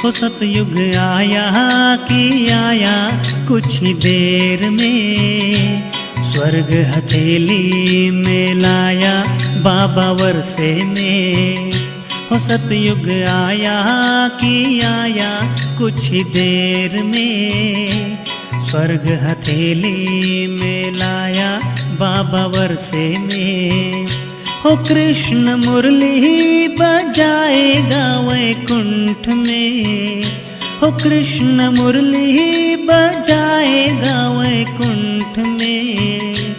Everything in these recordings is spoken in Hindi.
हो सतयुग आया कि आया कुछ ही देर में, स्वर्ग हथेली में लाया बाबा वर्षे में। हो सतयुग आया कि आया कुछ ही देर में, स्वर्ग हथेली में लाया बाबा वर्षे में। हो कृष्ण मुरली बजाएगा वैकुंठ में, हो कृष्ण मुरली बजाएगा वैकुंठ में।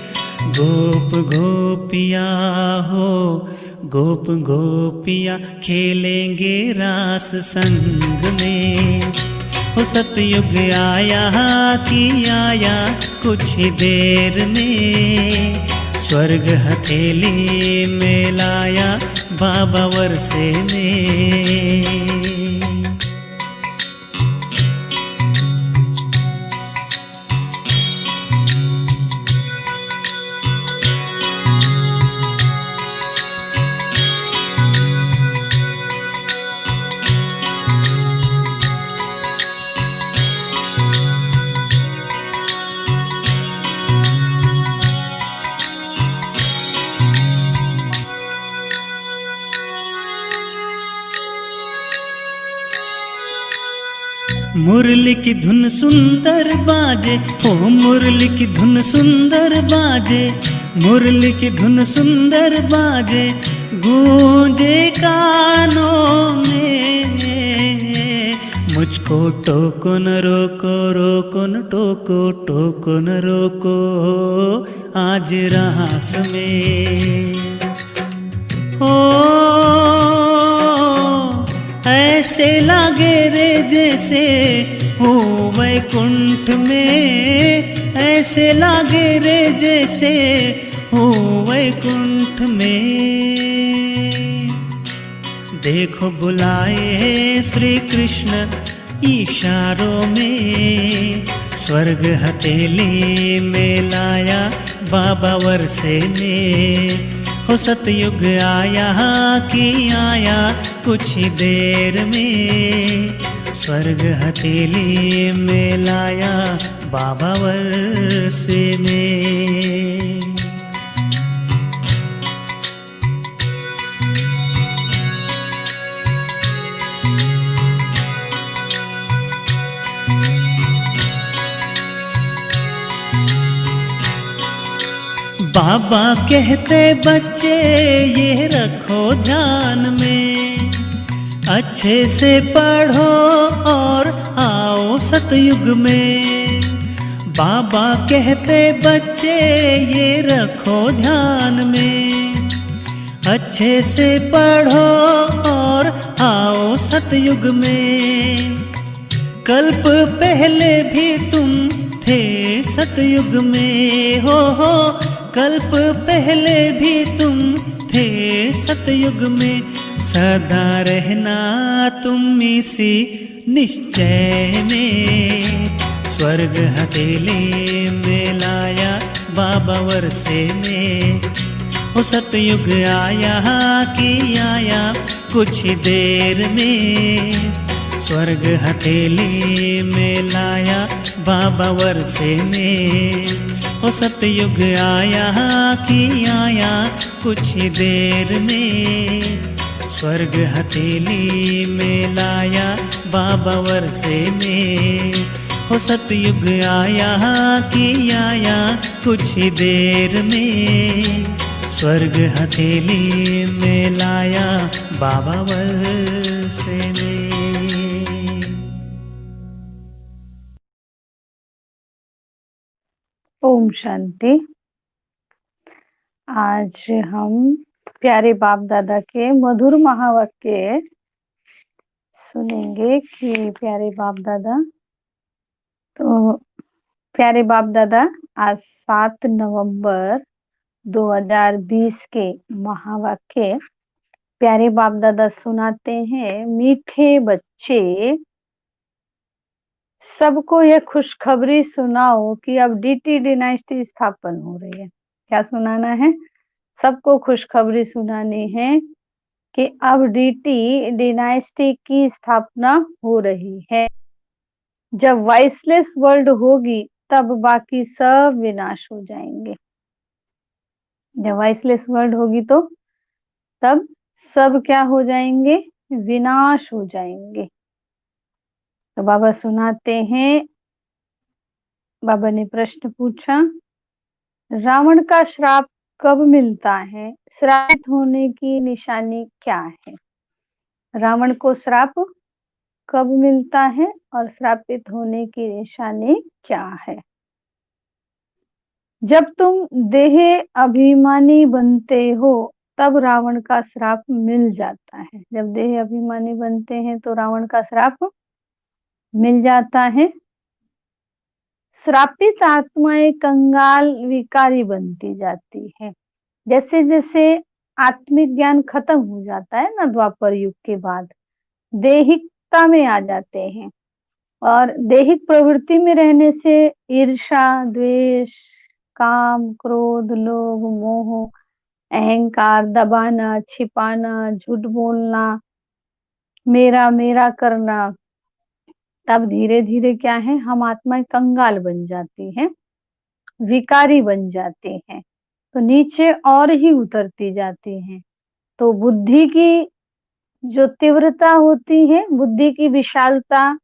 गोप गोपिया हो गोप गोपिया खेलेंगे रास संग में। हो सतयुग आया कि आया कुछ ही देर में, स्वर्ग हथेली में लाया बाबा वर्षे में। मुरली की धुन सुंदर बाजे, ओ मुरली की धुन सुंदर बाजे, मुरली की धुन सुंदर बाजे, गूंजे कानों में। मुझको टोको न रोको, रोको न टोको, टोको न रोको आज रास में। ओ ऐसे लागे रे जैसे हूँ वैकुंठ में, ऐसे लागे रे जैसे हूँ वैकुंठ में। देखो बुलाए श्री कृष्ण इशारों में, स्वर्ग हथेली में लाया बाबा वर्षे में। हो सतयुग आया कि आया कुछ ही देर में, स्वर्ग हथेली में लाया बाबा वर्षे में। बाबा कहते बच्चे ये रखो ध्यान में, अच्छे से पढ़ो और आओ सतयुग में। बाबा कहते बच्चे ये रखो ध्यान में, अच्छे से पढ़ो और आओ सतयुग में। कल्प पहले भी तुम थे सतयुग में, हो कल्प पहले भी तुम थे सतयुग में। सदा रहना तुम इसी निश्चय में, स्वर्ग हथेली में लाया बाबा वर्षे में। हो सतयुग आया कि आया कुछ देर में, स्वर्ग हथेली में लाया बाबा वर्षे में। हो सतयुग आया कि आया कुछ देर में, स्वर्ग हथेली में लाया बाबा वर्षे में। हो सतयुग आया कि आया कुछ देर में, स्वर्ग हथेली में लाया बाबा वर्षे में। ओम शांति। आज हम प्यारे बाप दादा के मधुर महावाक्य सुनेंगे कि प्यारे बाप दादा प्यारे बाप दादा आज 7 नवंबर 2020 के महावाक्य प्यारे बाप दादा सुनाते हैं। मीठे बच्चे, सबको यह खुशखबरी सुनाओ कि अब डीटी डायनेस्टी स्थापन हो रही है। क्या सुनाना है? सबको खुशखबरी सुनानी है कि अब डीटी डिनाइस्टी की स्थापना हो रही है। जब वॉइसलेस वर्ल्ड होगी तब बाकी सब विनाश हो जाएंगे। जब वॉइसलेस वर्ल्ड होगी तो तब सब क्या हो जाएंगे? विनाश हो जाएंगे। तो बाबा सुनाते हैं, बाबा ने प्रश्न पूछा, रावण का श्राप कब मिलता है? श्रापित होने की निशानी क्या है? रावण को श्राप कब मिलता है और श्रापित होने की निशानी क्या है? जब तुम देह अभिमानी बनते हो तब रावण का श्राप मिल जाता है। जब देह अभिमानी बनते हैं तो रावण का श्राप मिल जाता है। श्रापित आत्माएं कंगाल विकारी बनती जाती है। जैसे जैसे आत्मिक ज्ञान खत्म हो जाता है ना द्वापर युग के बाद, देहिकता में आ जाते हैं और दैहिक प्रवृत्ति में रहने से ईर्ष्या, द्वेष, काम, क्रोध, लोभ, मोह, अहंकार, दबाना, छिपाना, झूठ बोलना, मेरा मेरा करना, तब धीरे धीरे क्या है, हम आत्माएं कंगाल बन जाती हैं, विकारी बन जाती हैं, तो नीचे और ही उतरती जाती हैं। तो बुद्धि की जो तीव्रता होती है, बुद्धि की विशालता,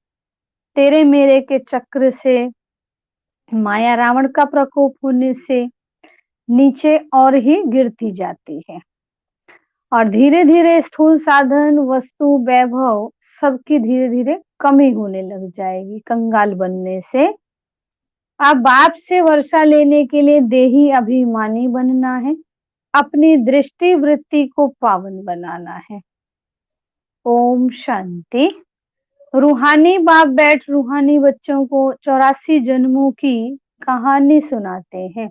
तेरे मेरे के चक्र से, माया रावण का प्रकोप होने से नीचे और ही गिरती जाती है और धीरे धीरे स्थूल साधन, वस्तु, वैभव सबकी धीरे धीरे कमी होने लग जाएगी कंगाल बनने से। अब बाप से वर्षा लेने के लिए देही अभिमानी बनना है, अपनी दृष्टि वृत्ति को पावन बनाना है। ओम शांति। रूहानी बाप बैठ रूहानी बच्चों को 84 जन्मों की कहानी सुनाते हैं।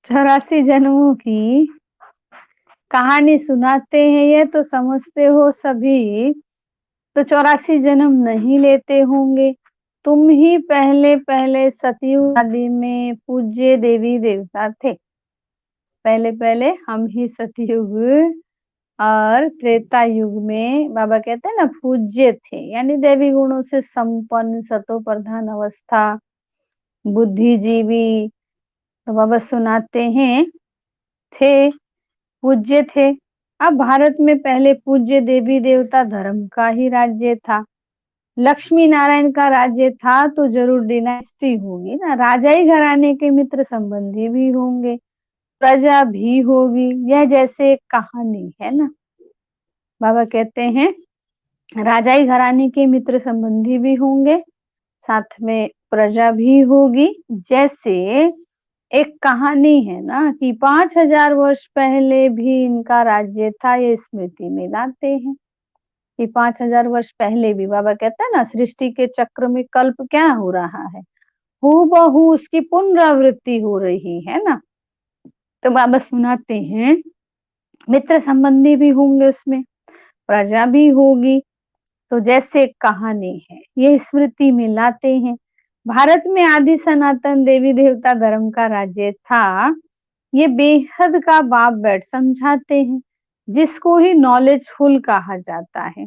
84 जन्मों की कहानी सुनाते हैं, ये तो समझते हो सभी, तो 84 जन्म नहीं लेते होंगे। तुम ही पहले पहले सतयुग आदि में पूज्य देवी देवता थे। पहले पहले हम ही सतयुग और त्रेता युग में बाबा कहते हैं ना पूज्य थे, यानी देवी गुणों से संपन्न, सतो प्रधान अवस्था, बुद्धिजीवी। तो बाबा सुनाते हैं थे, पूज्य थे। अब भारत में पहले पूज्य देवी देवता धर्म का ही राज्य था। लक्ष्मी नारायण का राज्य था तो जरूर डिनास्टी होगी ना, राजाई घराने के मित्र संबंधी भी होंगे, प्रजा भी होगी। यह जैसे एक कहानी है ना, बाबा कहते हैं राजाई घराने के मित्र संबंधी भी होंगे, साथ में प्रजा भी होगी। जैसे एक कहानी है ना कि 5000 वर्ष पहले भी इनका राज्य था, ये स्मृति में लाते हैं कि 5000 वर्ष पहले भी, बाबा कहता है ना सृष्टि के चक्र में कल्प क्या हो रहा है, हूबहू उसकी पुनरावृत्ति हो रही है ना। तो बाबा सुनाते हैं मित्र संबंधी भी होंगे, उसमें प्रजा भी होगी। तो जैसे कहानी है ये स्मृति में लाते हैं। भारत में आदि सनातन देवी देवता धर्म का राज्य था, ये बेहद का बाप बैठ समझाते हैं, जिसको ही नॉलेजफुल कहा जाता है।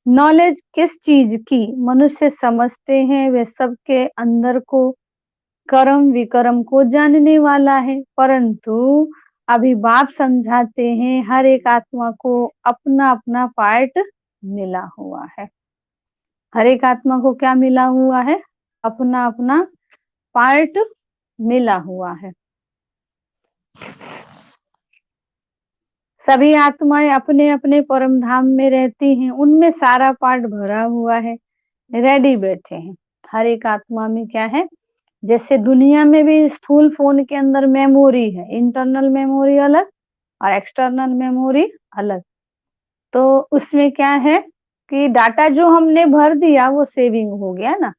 नॉलेज किस चीज की मनुष्य समझते हैं, वे सबके अंदर को, कर्म विकर्म को जानने वाला है। परंतु अभी बाप समझाते हैं हर एक आत्मा को अपना अपना पार्ट मिला हुआ है। हर एक आत्मा को क्या मिला हुआ है? अपना अपना पार्ट मिला हुआ है। सभी आत्माएं अपने अपने परम धाम में रहती हैं, उनमें सारा पार्ट भरा हुआ है, रेडी बैठे हैं। हर एक आत्मा में क्या है, जैसे दुनिया में भी स्थूल फोन के अंदर मेमोरी है, इंटरनल मेमोरी अलग और एक्सटर्नल मेमोरी अलग। तो उसमें क्या है कि डाटा जो हमने भर दिया वो सेविंग हो गया ना,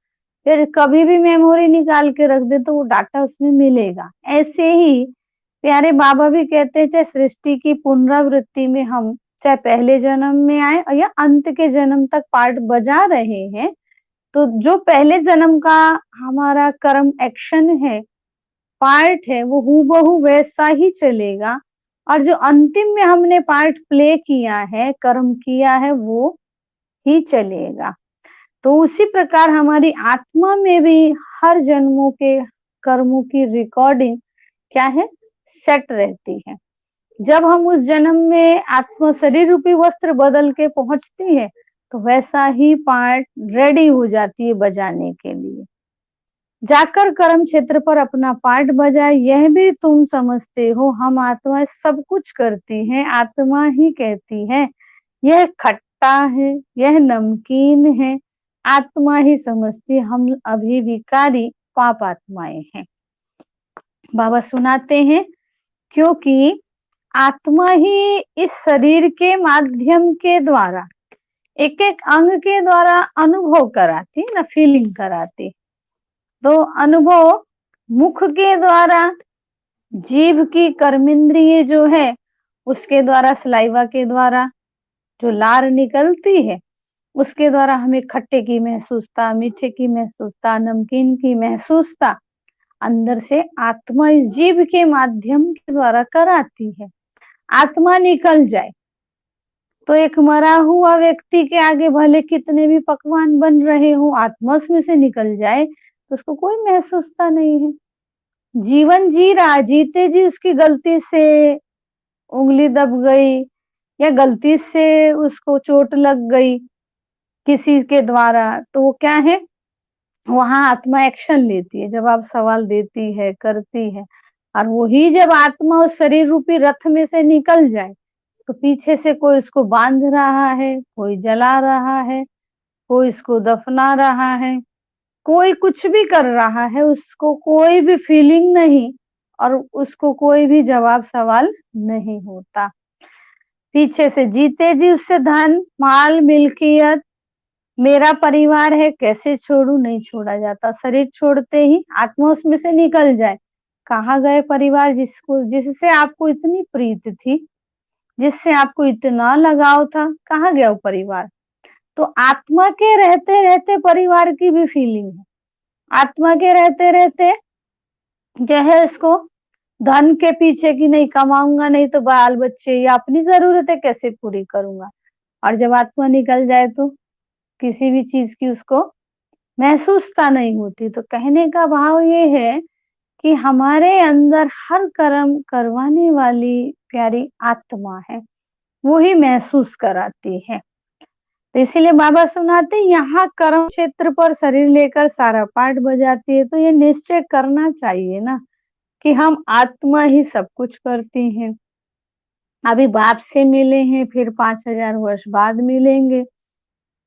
फिर कभी भी मेमोरी निकाल के रख दे तो वो डाटा उसमें मिलेगा। ऐसे ही प्यारे बाबा भी कहते हैं, चाहे सृष्टि की पुनरावृत्ति में हम चाहे पहले जन्म में आए या अंत के जन्म तक पार्ट बजा रहे हैं, तो जो पहले जन्म का हमारा कर्म एक्शन है, पार्ट है, वो हूबहू वैसा ही चलेगा और जो अंतिम में हमने पार्ट प्ले किया है, कर्म किया है, वो ही चलेगा। तो उसी प्रकार हमारी आत्मा में भी हर जन्मों के कर्मों की रिकॉर्डिंग क्या है, सेट रहती है। जब हम उस जन्म में आत्मा शरीर रूपी वस्त्र बदल के पहुंचती है, तो वैसा ही पार्ट रेडी हो जाती है बजाने के लिए। जाकर कर्म क्षेत्र पर अपना पार्ट बजाए, यह भी तुम समझते हो हम आत्मा सब कुछ करती हैं, आत्मा ही कहती है यह खट्टा है, यह नमकीन है, आत्मा ही समझती हम अभी विकारी पाप आत्माएं हैं। बाबा सुनाते हैं, क्योंकि आत्मा ही इस शरीर के माध्यम के द्वारा एक एक अंग के द्वारा अनुभव कराती ना, फीलिंग कराती। तो अनुभव मुख के द्वारा, जीभ की कर्मेंद्रिय जो है उसके द्वारा, सलाइवा के द्वारा जो लार निकलती है उसके द्वारा हमें खट्टे की महसूसता, मीठे की महसूसता, नमकीन की महसूसता अंदर से आत्मा इस जीभ के माध्यम के द्वारा कराती है। आत्मा निकल जाए तो एक मरा हुआ व्यक्ति के आगे भले कितने भी पकवान बन रहे हो, आत्मा उसमें से निकल जाए तो उसको कोई महसूसता नहीं है। जीवन जी रहा, जीते जी उसकी गलती से उंगली दब गई या गलती से उसको चोट लग गई किसी के द्वारा, तो वो क्या है, वहां आत्मा एक्शन लेती है, जवाब सवाल देती है, करती है। और वही जब आत्मा उस शरीर रूपी रथ में से निकल जाए तो पीछे से कोई उसको बांध रहा है, कोई जला रहा है, कोई इसको दफना रहा है, कोई कुछ भी कर रहा है, उसको कोई भी फीलिंग नहीं और उसको कोई भी जवाब सवाल नहीं होता। पीछे से जीते जी उससे धन माल मिल्कियत मेरा परिवार है कैसे छोड़ू, नहीं छोड़ा जाता। शरीर छोड़ते ही आत्मा उसमें से निकल जाए, कहाँ गए परिवार जिससे आपको इतनी प्रीति थी, जिससे आपको इतना लगाव था, कहाँ गया वो परिवार। तो आत्मा के रहते रहते परिवार की भी फीलिंग है, आत्मा के रहते रहते जो है इसको धन के पीछे की नहीं, कमाऊंगा नहीं तो बाल बच्चे या अपनी जरूरतें कैसे पूरी करूंगा। और जब आत्मा निकल जाए तो किसी भी चीज की उसको महसूसता नहीं होती। तो कहने का भाव ये है कि हमारे अंदर हर कर्म करवाने वाली प्यारी आत्मा है, वो ही महसूस कराती है। तो इसीलिए बाबा सुनाते यहाँ कर्म क्षेत्र पर शरीर लेकर सारा पाठ बजाती है। तो ये निश्चय करना चाहिए ना कि हम आत्मा ही सब कुछ करती हैं। अभी बाप से मिले हैं, फिर 5000 वर्ष बाद मिलेंगे।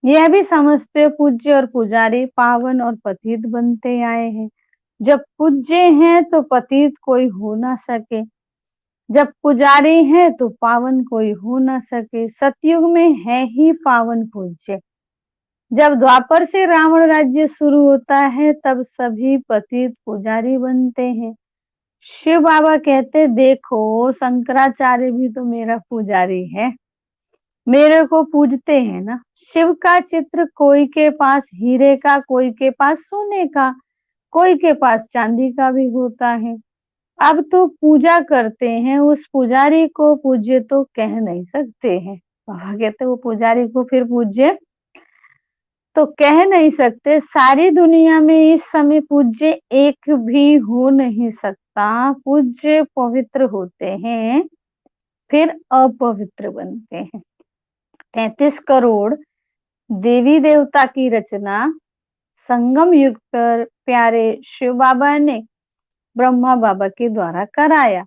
यह भी समझते पूज्य और पुजारी पावन और पतित बनते आए हैं। जब पूज्य हैं तो पतित कोई हो ना सके, जब पुजारी है तो पावन कोई हो ना सके। सतयुग में है ही पावन पूज्य। जब द्वापर से रावण राज्य शुरू होता है तब सभी पतित पुजारी बनते हैं। शिव बाबा कहते देखो शंकराचार्य भी तो मेरा पुजारी है, मेरे को पूजते हैं ना। शिव का चित्र कोई के पास हीरे का, कोई के पास सोने का, कोई के पास चांदी का भी होता है। अब तो पूजा करते हैं, उस पुजारी को पूज्य तो कह नहीं सकते हैं। बाबा कहते वो पुजारी को फिर पूज्य तो कह नहीं सकते। सारी दुनिया में इस समय पूज्य एक भी हो नहीं सकता। पूज्य पवित्र होते हैं फिर अपवित्र बनते हैं। 33 करोड़ देवी देवता की रचना संगम युग पर प्यारे शिव बाबा ने ब्रह्मा बाबा के द्वारा कराया।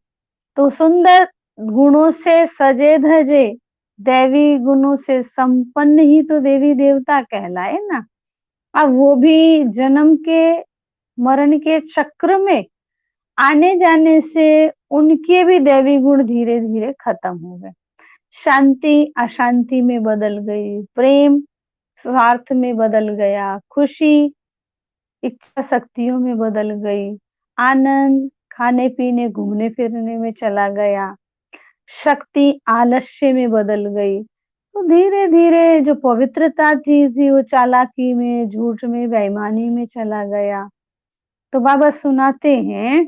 तो सुंदर गुणों से सजे धजे दैवी गुणों से संपन्न ही तो देवी देवता कहलाए ना। अब वो भी जन्म के मरण के चक्र में आने जाने से उनके भी दैवी गुण धीरे धीरे खत्म हो गए। शांति अशांति में बदल गई, प्रेम स्वार्थ में बदल गया, खुशी इच्छा शक्तियों में बदल गई, आनंद खाने पीने घूमने फिरने में चला गया, शक्ति आलस्य में बदल गई। तो धीरे धीरे जो पवित्रता थी वो चालाकी में, झूठ में, बेईमानी में चला गया। तो बाबा सुनाते हैं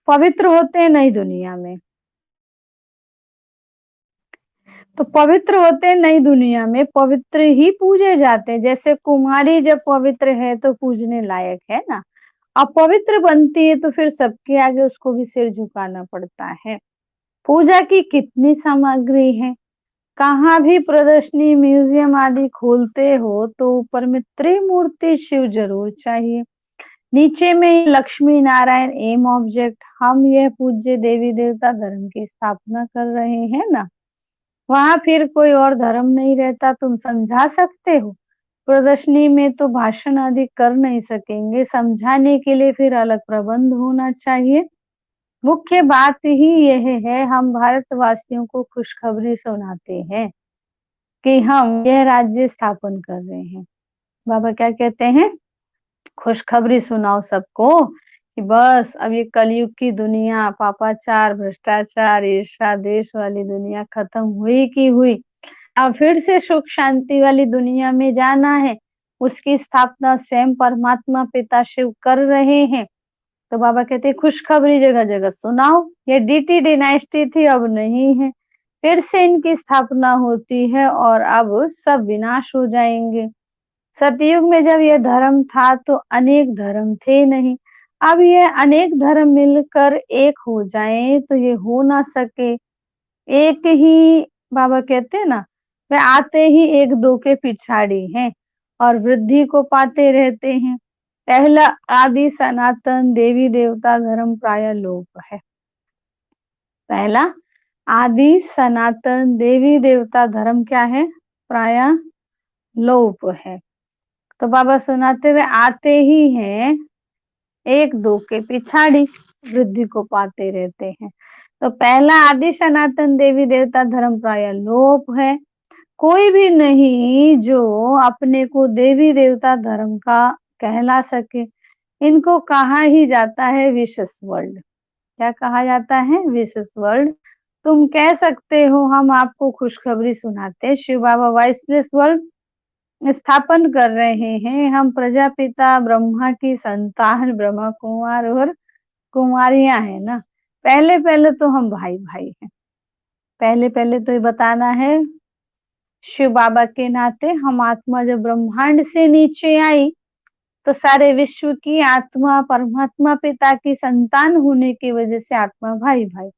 पवित्र होते हैं नई दुनिया में। तो पवित्र होते हैं नई दुनिया में, पवित्र ही पूजे जाते हैं। जैसे कुमारी जब पवित्र है तो पूजने लायक है ना, अपवित्र बनती है तो फिर सबके आगे उसको भी सिर झुकाना पड़ता है। पूजा की कितनी सामग्री है, कहाँ भी प्रदर्शनी, म्यूजियम आदि खोलते हो तो ऊपर में त्रिमूर्ति शिव जरूर चाहिए, नीचे में लक्ष्मी नारायण एम ऑब्जेक्ट। हम यह पूज्य देवी देवता धर्म की स्थापना कर रहे हैं ना, वहां फिर कोई और धर्म नहीं रहता। तुम समझा सकते हो, प्रदर्शनी में तो भाषण आदि कर नहीं सकेंगे, समझाने के लिए फिर अलग प्रबंध होना चाहिए। मुख्य बात ही यह है, हम भारतवासियों को खुशखबरी सुनाते हैं कि हम यह राज्य स्थापन कर रहे हैं। बाबा क्या कहते हैं, खुशखबरी सुनाओ सबको कि बस अब ये कलयुग की दुनिया, पापाचार, भ्रष्टाचार, ईर्ष्या, द्वेष वाली दुनिया खत्म हुई की हुई। अब फिर से सुख शांति वाली दुनिया में जाना है, उसकी स्थापना स्वयं परमात्मा पिता शिव कर रहे हैं। तो बाबा कहते हैं खुशखबरी जगह जगह सुनाओ। ये डीटी डायनेस्टी थी, अब नहीं है, फिर से इनकी स्थापना होती है और अब सब विनाश हो जाएंगे। सतयुग में जब यह धर्म था तो अनेक धर्म थे नहीं, अब ये अनेक धर्म मिलकर एक हो जाएं तो ये हो ना सके। एक ही, बाबा कहते हैं ना, वे आते ही एक दो के पिछाड़ी हैं और वृद्धि को पाते रहते हैं। पहला आदि सनातन देवी देवता धर्म प्राय लोप है। पहला आदि सनातन देवी देवता धर्म क्या है, प्राय लोप है। तो बाबा सुनाते हुए आते ही हैं एक दो के पिछाड़ी, वृद्धि को पाते रहते हैं। तो पहला आदि सनातन देवी देवता धर्म प्राय लोप है। कोई भी नहीं जो अपने को देवी देवता धर्म का कहला सके। इनको कहा ही जाता है विशेष वर्ल्ड। क्या कहा जाता है, विशेष वर्ल्ड। तुम कह सकते हो हम आपको खुशखबरी सुनाते हैं, शिव बाबा वॉइसलेस वर्ल्ड स्थापन कर रहे हैं। हम प्रजापिता ब्रह्मा की संतान ब्रह्मा कुमार और कुमारियां हैं ना। पहले पहले तो हम भाई भाई हैं। पहले पहले तो ये बताना है, शिव बाबा के नाते हम आत्मा जब ब्रह्मांड से नीचे आई तो सारे विश्व की आत्मा परमात्मा पिता की संतान होने की वजह से आत्मा भाई भाई।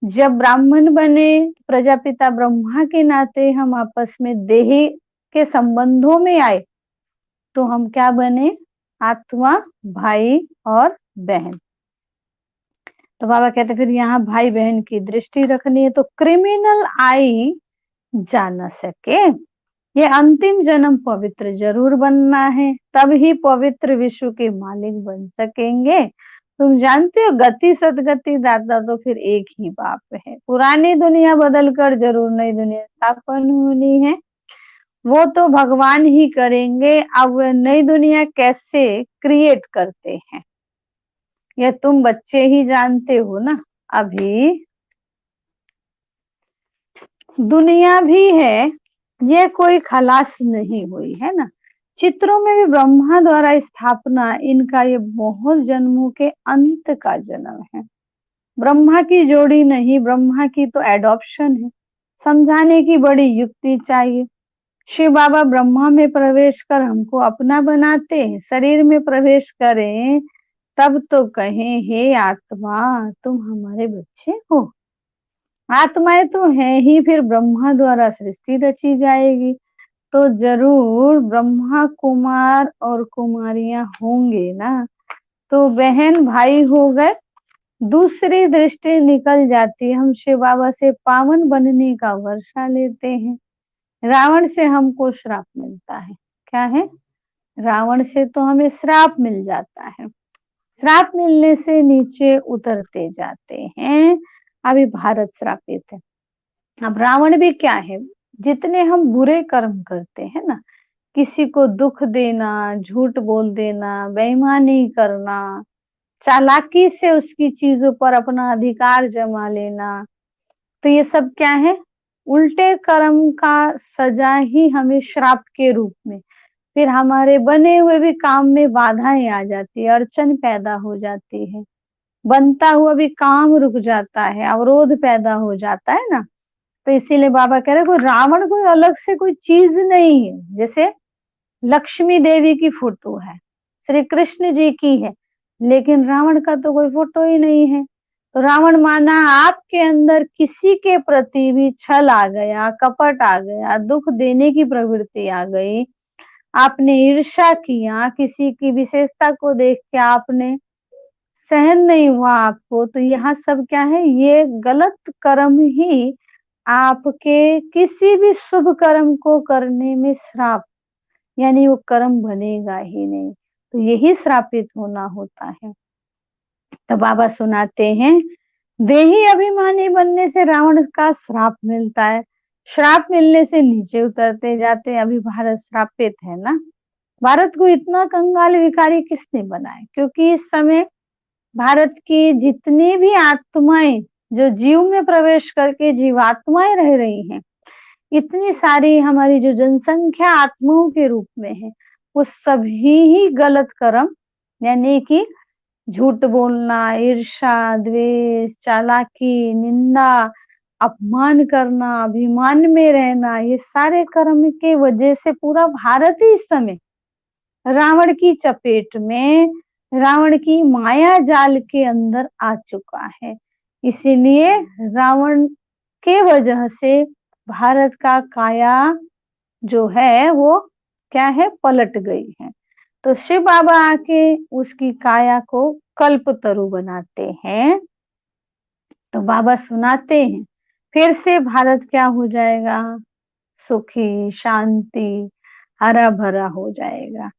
जब ब्राह्मण बने, प्रजापिता ब्रह्मा के नाते हम आपस में देही के संबंधों में आए तो हम क्या बने, आत्मा भाई और बहन। तो बाबा कहते फिर यहाँ भाई बहन की दृष्टि रखनी है तो क्रिमिनल आई जा न सके। ये अंतिम जन्म पवित्र जरूर बनना है, तब ही पवित्र विश्व के मालिक बन सकेंगे। तुम जानते हो गति सदगति दाता तो फिर एक ही बाप है। पुरानी दुनिया बदलकर जरूर नई दुनिया स्थापन होनी है, वो तो भगवान ही करेंगे। अब वह नई दुनिया कैसे क्रिएट करते हैं ये तुम बच्चे ही जानते हो ना। अभी दुनिया भी है, ये कोई खलास नहीं हुई है ना। चित्रों में भी ब्रह्मा द्वारा स्थापना, इनका ये बहुत जन्मों के अंत का जन्म है। ब्रह्मा की जोड़ी नहीं, ब्रह्मा की तो एडॉप्शन है। समझाने की बड़ी युक्ति चाहिए। शिव बाबा ब्रह्मा में प्रवेश कर हमको अपना बनाते हैं, शरीर में प्रवेश करें तब तो कहें हे आत्मा तुम हमारे बच्चे हो। आत्माएं तो है ही, फिर ब्रह्मा द्वारा सृष्टि रची जाएगी तो जरूर ब्रह्मा कुमार और कुमारियां होंगे ना। तो बहन भाई हो गए, दूसरी दृष्टि निकल जाती है। हम शिव बाबा से पावन बनने का वर्षा लेते हैं। रावण से हमको श्राप मिलता है। क्या है, रावण से तो हमें श्राप मिल जाता है। श्राप मिलने से नीचे उतरते जाते हैं। अभी भारत श्रापित है। अब रावण भी क्या है, जितने हम बुरे कर्म करते हैं ना, किसी को दुख देना, झूठ बोल देना, बेईमानी करना, चालाकी से उसकी चीजों पर अपना अधिकार जमा लेना, तो ये सब क्या है, उल्टे कर्म का सजा ही हमें श्राप के रूप में। फिर हमारे बने हुए भी काम में बाधाएं आ जाती है, अड़चन पैदा हो जाती है। बनता हुआ भी काम रुक जाता है, अवरोध पैदा हो जाता है ना। तो इसीलिए बाबा कह रहे कोई रावण कोई अलग से कोई चीज नहीं है। जैसे लक्ष्मी देवी की फोटो है, श्री कृष्ण जी की है, लेकिन रावण का तो कोई फोटो ही नहीं है। तो रावण माना आपके अंदर किसी के प्रति भी छल आ गया, कपट आ गया, दुख देने की प्रवृत्ति आ गई, आपने ईर्ष्या किया, किसी की विशेषता को देख के आपने सहन नहीं हुआ आपको, तो यहाँ सब क्या है, ये गलत कर्म ही आपके किसी भी शुभ कर्म को करने में श्राप, यानी वो कर्म बनेगा ही नहीं। तो यही श्रापित होना होता है। तो बाबा सुनाते हैं, देही अभिमानी बनने से रावण का श्राप मिलता है, श्राप मिलने से नीचे उतरते जाते हैं। अभी भारत श्रापित है ना। भारत को इतना कंगाल भिखारी किसने बनाया? क्योंकि इस समय भारत की जितनी भी आत्माएं जो जीव में प्रवेश करके जीवात्माएं रह रही हैं, इतनी सारी हमारी जो जनसंख्या आत्माओं के रूप में है, वो सभी ही गलत कर्म, यानी कि झूठ बोलना, ईर्ष्या, द्वेष, चालाकी, निंदा, अपमान करना, अभिमान में रहना, ये सारे कर्म के वजह से पूरा भारत ही इस समय रावण की चपेट में, रावण की माया जाल के अंदर आ चुका है। इसीलिए रावण के वजह से भारत का काया जो है वो क्या है, पलट गई है। तो शिव बाबा आके उसकी काया को कल्पतरु बनाते हैं। तो बाबा सुनाते हैं, फिर से भारत क्या हो जाएगा, सुखी, शांति, हरा भरा हो जाएगा।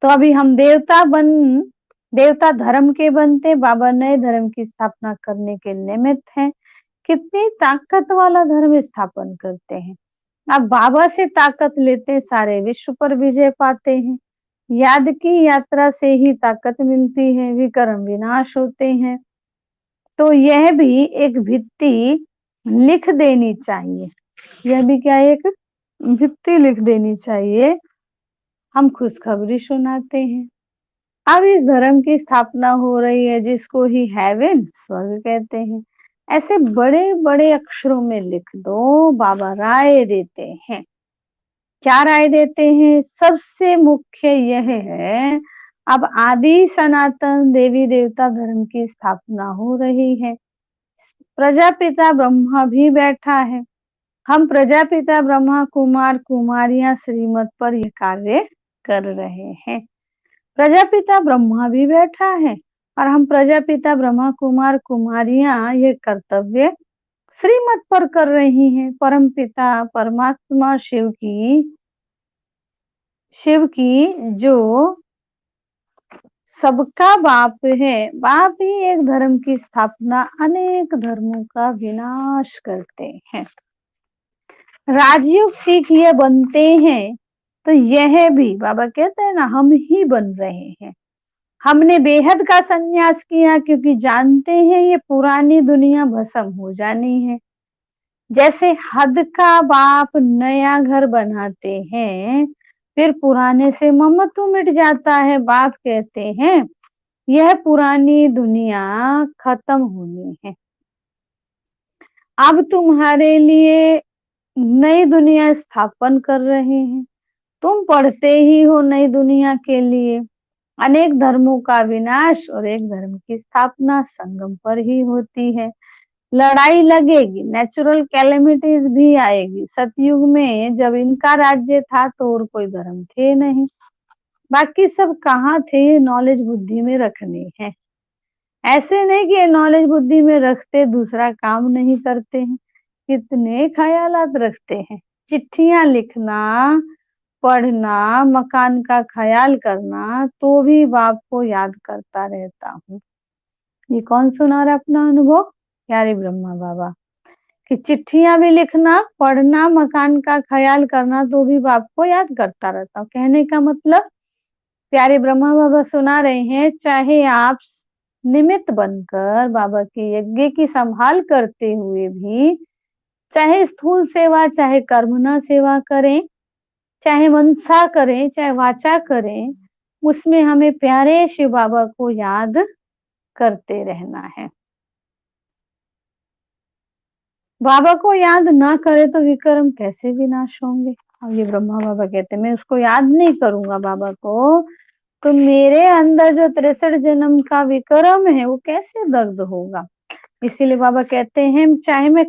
तो अभी हम देवता धर्म के बनते, बाबा नए धर्म की स्थापना करने के निमित्त हैं। कितनी ताकत वाला धर्म स्थापन करते हैं। अब बाबा से ताकत लेते, सारे विश्व पर विजय पाते हैं। याद की यात्रा से ही ताकत मिलती है, विकर्म विनाश होते हैं। तो यह भी एक भित्ति लिख देनी चाहिए, यह भी क्या, एक भित्ति लिख देनी चाहिए। हम खुशखबरी सुनाते हैं। अब इस धर्म की स्थापना हो रही है, जिसको ही हेवन, स्वर्ग कहते हैं। ऐसे बड़े बड़े अक्षरों में लिख दो, बाबा राय देते हैं। क्या राय देते हैं? सबसे मुख्य यह है, अब आदि सनातन देवी देवता धर्म की स्थापना हो रही है। प्रजापिता ब्रह्मा भी बैठा है। हम प्रजापिता ब्रह्मा कुमार कुमारियां श्रीमत पर यह कार्य कर रहे हैं। प्रजापिता ब्रह्मा भी बैठा है और हम प्रजापिता ब्रह्मा कुमार कुमारियां ये कर्तव्य श्रीमत पर कर रही हैं। परमपिता परमात्मा शिव की जो सबका बाप है, बाप ही एक धर्म की स्थापना, अनेक धर्मों का विनाश करते हैं। राजयोग सीख ये बनते हैं, तो यह भी बाबा कहते हैं ना, हम ही बन रहे हैं। हमने बेहद का संन्यास किया, क्योंकि जानते हैं ये पुरानी दुनिया भस्म हो जानी है। जैसे हद का बाप नया घर बनाते हैं, फिर पुराने से ममत्व मिट जाता है। बाप कहते हैं यह पुरानी दुनिया खत्म होनी है, अब तुम्हारे लिए नई दुनिया स्थापन कर रहे हैं। तुम पढ़ते ही हो नई दुनिया के लिए, अनेक धर्मों का विनाश और एक धर्म की स्थापना संगम पर ही होती है। लड़ाई लगेगी, नेचुरल कैलेमिटीज भी आएगी। सतयुग में जब इनका राज्य था तो और कोई धर्म थे नहीं, बाकी सब कहाँ थे, ये नॉलेज बुद्धि में रखने हैं। ऐसे नहीं कि नॉलेज बुद्धि में रखते दूसरा काम नहीं करते हैं, कितने ख्यालात रखते हैं। चिट्ठियां लिखना, पढ़ना, मकान का ख्याल करना, तो भी बाप को याद करता रहता हूँ। ये कौन सुना रहा अपना अनुभव? प्यारे ब्रह्मा बाबा। कि चिट्ठियां भी लिखना, पढ़ना, मकान का ख्याल करना, तो भी बाप को याद करता रहता हूँ। कहने का मतलब प्यारे ब्रह्मा बाबा सुना रहे हैं, चाहे आप निमित्त बनकर बाबा के यज्ञ की संभाल करते हुए भी, चाहे स्थूल सेवा चाहे कर्मणा सेवा करें, चाहे मनसा करें चाहे वाचा करें, उसमें हमें प्यारे शिव बाबा को याद करते रहना है। बाबा को याद ना करे तो विक्रम कैसे विनाश होंगे। अब ये ब्रह्मा बाबा कहते मैं उसको याद नहीं करूंगा बाबा को, तो मेरे अंदर जो 63 जन्म का विक्रम है वो कैसे दग्ध होगा। इसीलिए बाबा कहते हैं चाहे मैं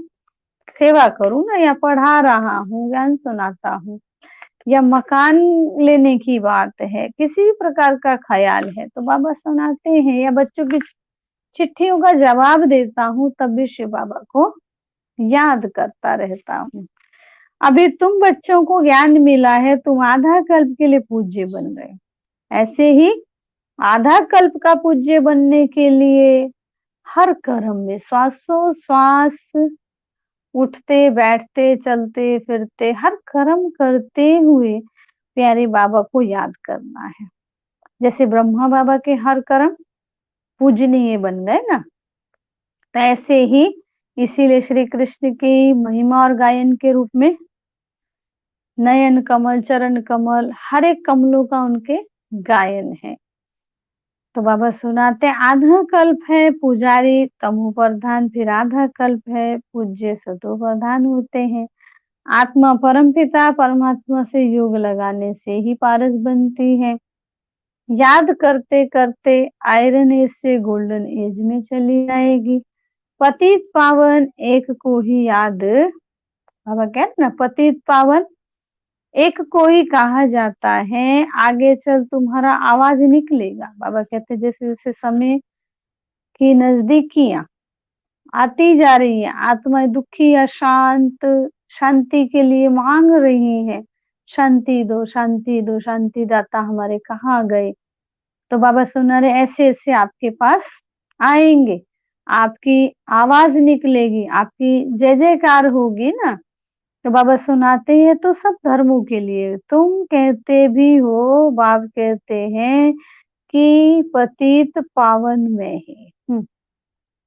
सेवा करूं ना, या पढ़ा रहा हूँ, ज्ञान सुनाता हूँ, या मकान लेने की बात है, किसी भी प्रकार का ख्याल है तो बाबा सुनाते हैं, या बच्चों की चिट्ठियों का जवाब देता हूँ तब भी शिव बाबा को याद करता रहता हूँ। अभी तुम बच्चों को ज्ञान मिला है, तुम आधा कल्प के लिए पूज्य बन गए, ऐसे ही आधा कल्प का पूज्य बनने के लिए हर कर्म में श्वासों श्वास, उठते बैठते चलते फिरते हर कर्म करते हुए प्यारे बाबा को याद करना है। जैसे ब्रह्मा बाबा के हर कर्म पूजनीय बन गए ना, तो ऐसे ही इसीलिए श्री कृष्ण की महिमा और गायन के रूप में नयन कमल, चरण कमल, हर एक कमलों का उनके गायन है। तो बाबा सुनाते आधा कल्प है पुजारी तमो प्रधान, फिर आधा कल्प है पूज्य सतो प्रधान होते हैं। आत्मा परमपिता परमात्मा से योग लगाने से ही पारस बनती है। याद करते करते आयरन एज से गोल्डन एज में चली जाएगी। पतित पावन एक को ही याद, बाबा कहते ना पतित पावन एक को ही कहा जाता है, आगे चल तुम्हारा आवाज निकलेगा। बाबा कहते जैसे जैसे समय की नजदीकियां आती जा रही है, आत्माएं दुखी या शांत शांति के लिए मांग रही है, शांति दो शांति दो, शांति दाता हमारे कहाँ गए। तो बाबा सुना रहे ऐसे ऐसे आपके पास आएंगे, आपकी आवाज निकलेगी, आपकी जय जयकार होगी ना। तो बाबा सुनाते हैं तो सब धर्मों के लिए, तुम कहते भी हो, बाप कहते हैं कि पतित पावन में ही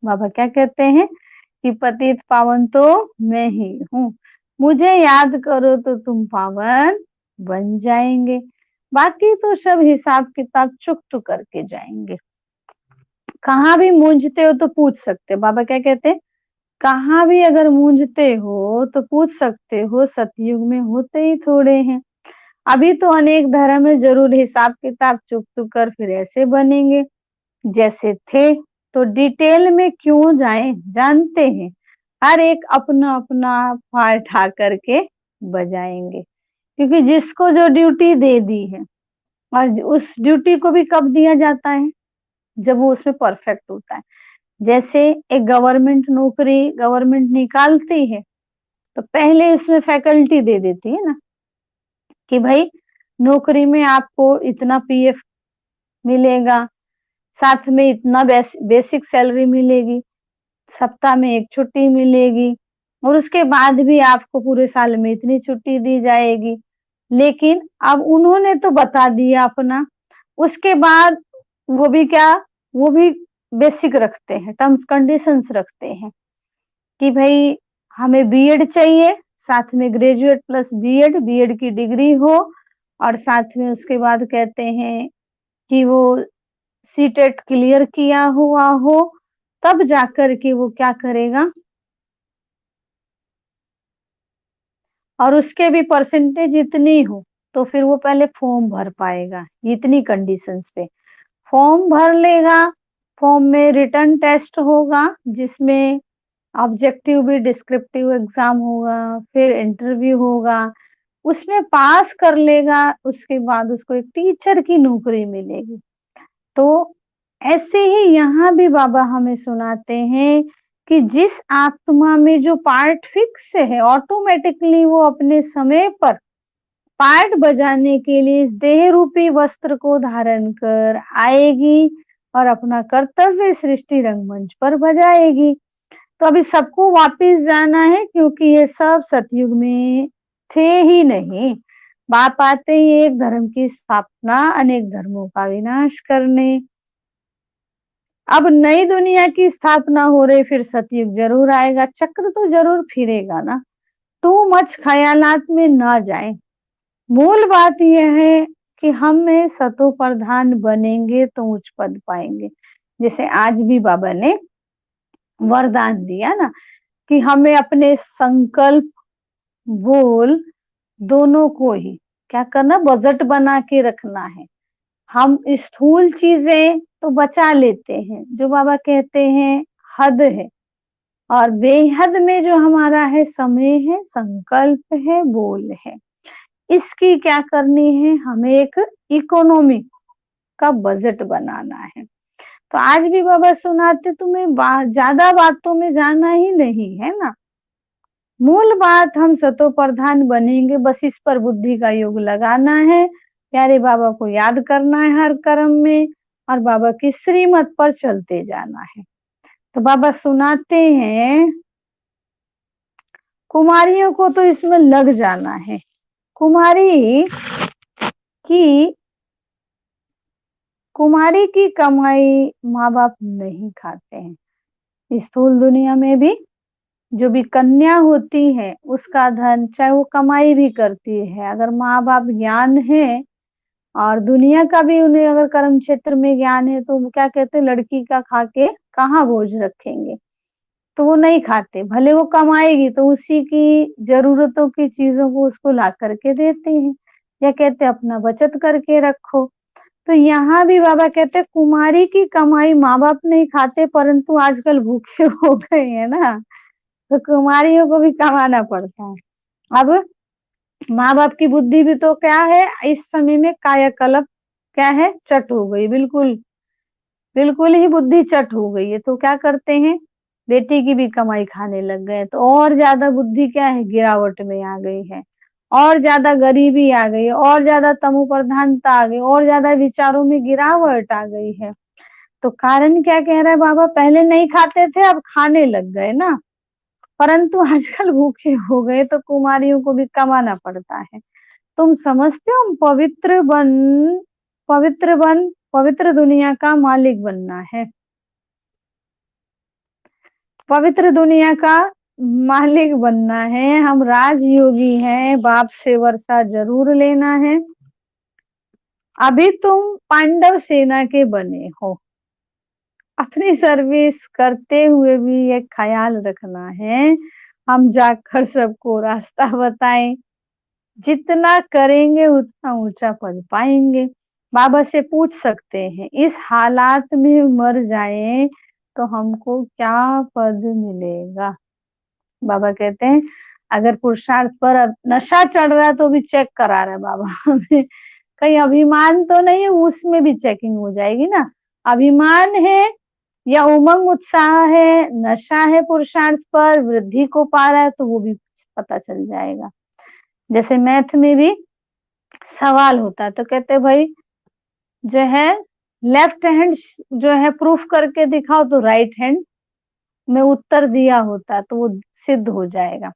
बाबा क्या कहते हैं कि पतित पावन तो मैं ही हूँ, मुझे याद करो तो तुम पावन बन जाएंगे, बाकी तो सब हिसाब किताब चुकत करके जाएंगे। कहाँ भी मूंझते हो तो पूछ सकते हो, बाबा क्या कहते हैं कहाँ भी अगर मूंझते हो तो पूछ सकते हो, सतयुग में होते ही थोड़े हैं। अभी तो अनेक धर्म में जरूर हिसाब किताब चुकत कर फिर ऐसे बनेंगे जैसे थे, तो डिटेल में क्यों जाएं, जानते हैं हर एक अपना अपना पार्ट उठा करके बजाएंगे, क्योंकि जिसको जो ड्यूटी दे दी है, और उस ड्यूटी को भी कब दिया जाता है जब वो उसमें परफेक्ट होता है। जैसे एक गवर्नमेंट नौकरी गवर्नमेंट निकालती है तो पहले इसमें फैकल्टी दे देती है ना कि भाई नौकरी में आपको इतना पीएफ मिलेगा, साथ में इतना बेसिक सैलरी मिलेगी, सप्ताह में एक छुट्टी मिलेगी, और उसके बाद भी आपको पूरे साल में इतनी छुट्टी दी जाएगी। लेकिन अब उन्होंने तो बता दिया अपना, उसके बाद वो भी क्या, वो भी बेसिक रखते हैं, टर्म्स कंडीशंस रखते हैं कि भाई हमें बीएड चाहिए, साथ में ग्रेजुएट प्लस बीएड, बीएड की डिग्री हो, और साथ में उसके बाद कहते हैं कि वो सीटेट क्लियर किया हुआ हो, तब जाकर के वो क्या करेगा, और उसके भी परसेंटेज इतनी हो तो फिर वो पहले फॉर्म भर पाएगा। इतनी कंडीशंस पे फॉर्म भर लेगा, फॉर्म में रिटन टेस्ट होगा जिसमें ऑब्जेक्टिव भी डिस्क्रिप्टिव एग्जाम होगा, फिर इंटरव्यू होगा, उसमें पास कर लेगा, उसके बाद उसको एक टीचर की नौकरी मिलेगी। तो ऐसे ही यहाँ भी बाबा हमें सुनाते हैं कि जिस आत्मा में जो पार्ट फिक्स है, ऑटोमेटिकली वो अपने समय पर पार्ट बजाने के लिए इस देह रूपी वस्त्र को धारण कर आएगी और अपना कर्तव्य सृष्टि रंगमंच पर बजाएगी। तो अभी सबको वापस जाना है, क्योंकि ये सब सतयुग में थे ही नहीं। बाप आते ही एक धर्म की स्थापना, अनेक धर्मों का विनाश करने। अब नई दुनिया की स्थापना हो रही, फिर सतयुग जरूर आएगा, चक्र तो जरूर फिरेगा ना। तू मच ख्यालात में ना जाए, मूल बात यह है कि हम में सतो प्रधान बनेंगे तो उच्च पद पाएंगे। जैसे आज भी बाबा ने वरदान दिया ना कि हमें अपने संकल्प, बोल दोनों को ही क्या करना, बजट बना के रखना है। हम स्थूल चीजें तो बचा लेते हैं, जो बाबा कहते हैं हद है, और बेहद में जो हमारा है समय है, संकल्प है, बोल है, इसकी क्या करनी है, हमें एक इकोनॉमी का बजट बनाना है। तो आज भी बाबा सुनाते तुम्हें ज्यादा बातों में जाना ही नहीं है ना, मूल बात हम सतो प्रधान बनेंगे, बस इस पर बुद्धि का योग लगाना है, प्यारे बाबा को याद करना है हर कर्म में, और बाबा की श्रीमत पर चलते जाना है। तो बाबा सुनाते हैं कुमारियों को तो इसमें लग जाना है। की कुमारी की कमाई माँ बाप नहीं खाते हैं। स्थूल दुनिया में भी जो भी कन्या होती है उसका धन चाहे वो कमाई भी करती है, अगर माँ बाप ज्ञान है और दुनिया का भी उन्हें अगर कर्म क्षेत्र में ज्ञान है, तो वो क्या कहते हैं, लड़की का खा के कहाँ बोझ रखेंगे, तो वो नहीं खाते। भले वो कमाएगी तो उसी की जरूरतों की चीजों को उसको ला करके देते हैं, या कहते हैं अपना बचत करके रखो। तो यहाँ भी बाबा कहते हैं कुमारी की कमाई माँ बाप नहीं खाते, परंतु आजकल भूखे हो गए हैं ना, तो कुमारियों को भी कमाना पड़ता है। अब माँ बाप की बुद्धि भी तो क्या है, इस समय में कायाकल्प क्या है, चट हो गई, बिल्कुल बिल्कुल ही बुद्धि चट हो गई है। तो क्या करते हैं, बेटी की भी कमाई खाने लग गए, तो और ज्यादा बुद्धि क्या है, गिरावट में आ गई है, और ज्यादा गरीबी आ गई, और ज्यादा तमो प्रधानता आ गई, और ज्यादा विचारों में गिरावट आ गई है। तो कारण क्या कह रहा है बाबा, पहले नहीं खाते थे अब खाने लग गए ना, परंतु आजकल भूखे हो गए, तो कुमारियों को भी कमाना पड़ता है। तुम समझते हो, पवित्र दुनिया का मालिक बनना है, पवित्र दुनिया का मालिक बनना है। हम राजयोगी हैं, बाप से वर्षा जरूर लेना है। अभी तुम पांडव सेना के बने हो, अपनी सर्विस करते हुए भी ये ख्याल रखना है, हम जाकर सबको रास्ता बताएं, जितना करेंगे उतना ऊंचा पद पाएंगे। बाबा से पूछ सकते हैं, इस हालात में मर जाएं तो हमको क्या पद मिलेगा। बाबा कहते हैं अगर पुरुषार्थ पर अब नशा चढ़ रहा है तो भी चेक करा रहा है बाबा हमें, कहीं अभिमान तो नहीं है, उसमें भी चेकिंग हो जाएगी ना। अभिमान है या उमंग उत्साह है, नशा है पुरुषार्थ पर, वृद्धि को पा रहा है, तो वो भी पता चल जाएगा। जैसे मैथ में भी सवाल होता है तो कहते भाई जो है लेफ्ट हैंड जो है प्रूफ करके दिखाओ, तो राइट हैंड में उत्तर दिया होता तो वो सिद्ध हो जाएगा।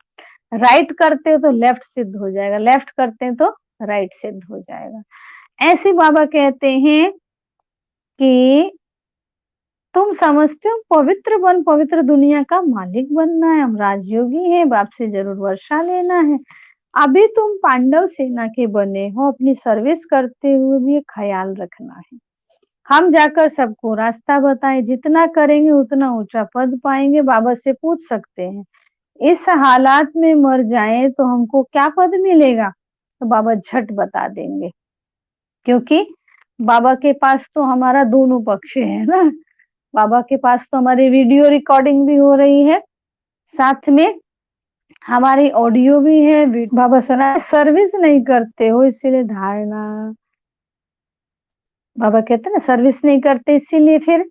राइट करते हो तो लेफ्ट सिद्ध हो जाएगा, लेफ्ट करते हैं तो राइट सिद्ध हो जाएगा। ऐसे बाबा कहते हैं कि तुम समझते हो पवित्र दुनिया का मालिक बनना है, हम राजयोगी हैं, बाप से जरूर वर्षा लेना है। अभी तुम पांडव सेना के बने हो, अपनी सर्विस करते हुए भी ख्याल रखना है, हम जाकर सबको रास्ता बताएं, जितना करेंगे उतना ऊंचा पद पाएंगे। बाबा से पूछ सकते हैं इस हालात में मर जाएं तो हमको क्या पद मिलेगा, तो बाबा झट बता देंगे, क्योंकि बाबा के पास तो हमारा दोनों पक्ष है ना, बाबा के पास तो हमारी वीडियो रिकॉर्डिंग भी हो रही है, साथ में हमारी ऑडियो भी है। बाबा सुना सर्विस नहीं करते हो इसीलिए धारणा, बाबा कहते हैं ना सर्विस नहीं करते इसीलिए फिर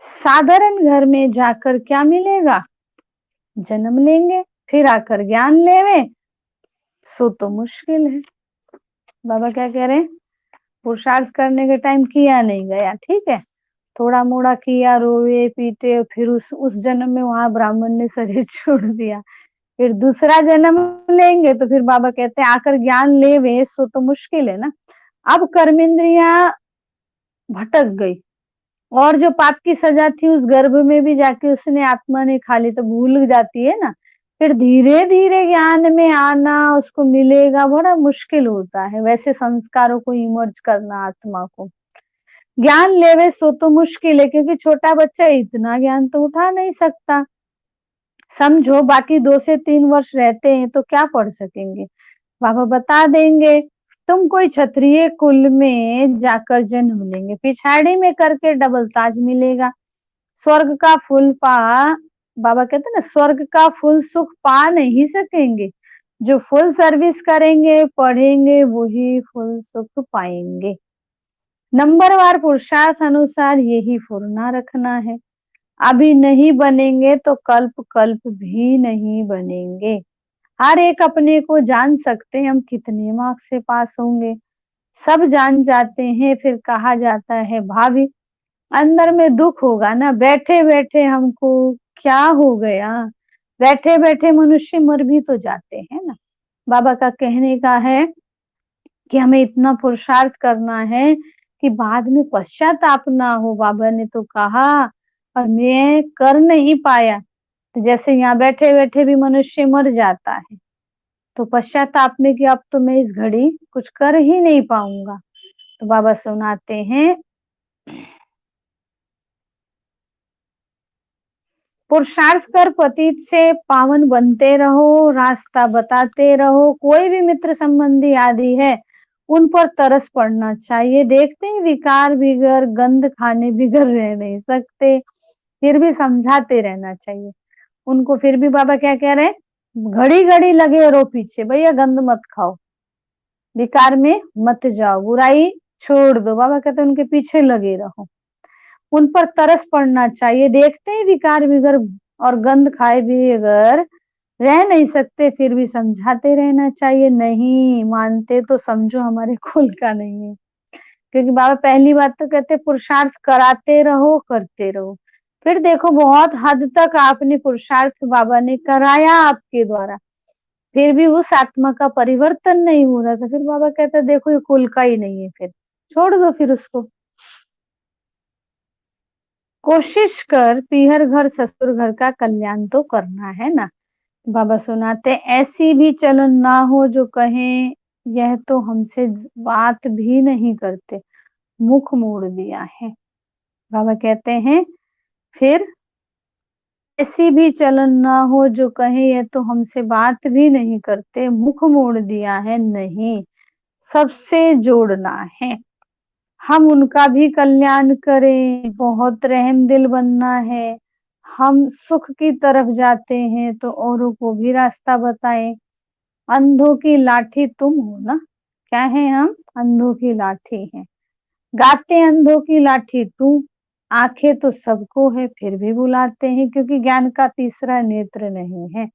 साधारण घर में जाकर क्या मिलेगा, जन्म लेंगे, फिर आकर ज्ञान लेवे, सो तो मुश्किल है। बाबा क्या कह रहे हैं, पुरुषार्थ करने के टाइम किया नहीं गया, ठीक है, थोड़ा मोड़ा किया, रोए पीटे, फिर उस जन्म में वहां ब्राह्मण ने शरीर छोड़ दिया, फिर दूसरा जन्म लेंगे तो फिर बाबा कहते हैं आकर ज्ञान लेवे, सो तो मुश्किल है ना। अब कर्मेंद्रिया भटक गई, और जो पाप की सजा थी उस गर्भ में भी जाके उसने आत्मा ने खा ली, तो भूल जाती है ना, फिर धीरे धीरे ज्ञान में आना उसको मिलेगा, बड़ा मुश्किल होता है वैसे संस्कारों को इमर्ज करना आत्मा को। ज्ञान लेवे सो तो मुश्किल है, क्योंकि छोटा बच्चा इतना ज्ञान तो उठा नहीं सकता। समझो बाकी 2 से 3 वर्ष रहते हैं तो क्या पढ़ सकेंगे। बाबा बता देंगे, तुम कोई क्षत्रिय कुल में जाकर जन्म लेंगे, पिछाड़ी में करके डबल ताज मिलेगा। स्वर्ग का फूल पा, बाबा कहते ना, स्वर्ग का फूल सुख पा नहीं सकेंगे, जो फुल सर्विस करेंगे पढ़ेंगे वही फुल सुख पाएंगे। नंबरवार पुरुषार्थ अनुसार यही फुरना रखना है। अभी नहीं बनेंगे तो कल्प कल्प भी नहीं बनेंगे। हर एक अपने को जान सकते हैं हम कितने मार्क्स से पास होंगे, सब जान जाते हैं, फिर कहा जाता है भाभी अंदर में दुख होगा ना, बैठे बैठे हमको क्या हो गया। बैठे बैठे मनुष्य मर भी तो जाते हैं ना। बाबा का कहने का है कि हमें इतना पुरुषार्थ करना है कि बाद में पश्चाताप ना हो। बाबा ने तो कहा और मैं कर नहीं पाया, तो जैसे यहाँ बैठे बैठे भी मनुष्य मर जाता है, तो पश्चाताप में कि अब तो मैं इस घड़ी कुछ कर ही नहीं पाऊंगा। तो बाबा सुनाते हैं, पुरुषार्थ कर पतित से पावन बनते रहो, रास्ता बताते रहो। कोई भी मित्र संबंधी आदि है उन पर तरस पड़ना चाहिए। देखते ही विकार बिगर गंध खाने बिगर रह नहीं सकते, फिर भी समझाते रहना चाहिए उनको। फिर भी बाबा क्या कह रहे हैं, घड़ी घड़ी लगे रहो पीछे, भैया गंध मत खाओ, विकार में मत जाओ, बुराई छोड़ दो। बाबा कहते हैं उनके पीछे लगे रहो, उन पर तरस पड़ना चाहिए। देखते ही विकार बिगर और गंध खाए भी अगर रह नहीं सकते, फिर भी समझाते रहना चाहिए। नहीं मानते तो समझो हमारे कुल का नहीं है। क्योंकि बाबा पहली बात तो कहते पुरुषार्थ कराते रहो करते रहो। फिर देखो बहुत हद तक आपने पुरुषार्थ बाबा ने कराया आपके द्वारा, फिर भी उस आत्मा का परिवर्तन नहीं हो रहा था, फिर बाबा कहता देखो ये कुल का ही नहीं है, फिर छोड़ दो फिर उसको। कोशिश कर पीहर घर ससुर घर का कल्याण तो करना है ना। बाबा सुनाते, ऐसी भी चलन ना हो जो कहें यह तो हमसे बात भी नहीं करते, मुख मोड़ दिया है। बाबा कहते हैं फिर, ऐसी भी चलन ना हो जो कहे यह तो हमसे बात भी नहीं करते, मुख मोड़ दिया है, नहीं सबसे जोड़ना है। हम उनका भी कल्याण करें, बहुत रहम दिल बनना है। हम सुख की तरफ जाते हैं तो औरों को भी रास्ता बताएं। अंधों की लाठी तुम हो ना, क्या है हम, अंधों की लाठी हैं। गाते अंधों की लाठी तू, आंखें तो सबको है फिर भी बुलाते हैं, क्योंकि ज्ञान का तीसरा नेत्र नहीं है।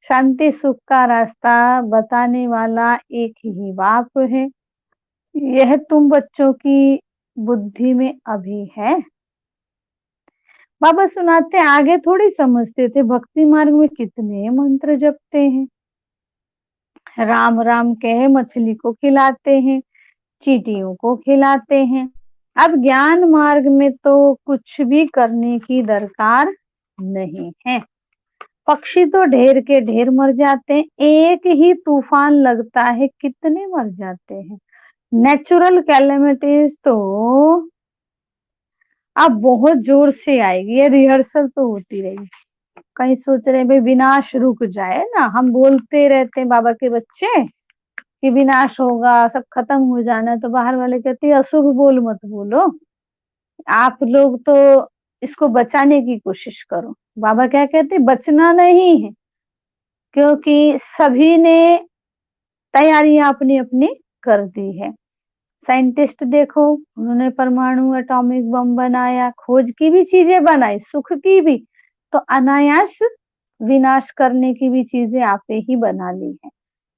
शांति सुख का रास्ता बताने वाला एक ही बाप है, यह तुम बच्चों की बुद्धि में अभी है। बाबा सुनाते आगे थोड़ी समझते थे, भक्ति मार्ग में कितने मंत्र जपते हैं, राम राम कहे मछली को खिलाते हैं, चींटियों को खिलाते हैं। अब ज्ञान मार्ग में तो कुछ भी करने की दरकार नहीं है। पक्षी तो ढेर के ढेर मर जाते हैं, एक ही तूफान लगता है कितने मर जाते हैं। नेचुरल कैलेमिटीज तो अब बहुत जोर से आएगी, ये रिहर्सल तो होती रहेगी। कहीं सोच रहे भाई विनाश रुक जाए ना, हम बोलते रहते हैं बाबा के बच्चे कि विनाश होगा सब खत्म हो जाना, तो बाहर वाले कहते हैं अशुभ बोल मत बोलो, आप लोग तो इसको बचाने की कोशिश करो। बाबा क्या कहते बचना नहीं है, क्योंकि सभी ने तैयारियां अपनी अपनी कर दी है। साइंटिस्ट देखो, उन्होंने परमाणु एटॉमिक बम बनाया, खोज की भी चीजें बनाई, सुख की भी, तो अनायास विनाश करने की भी चीजें आपे ही बना ली है।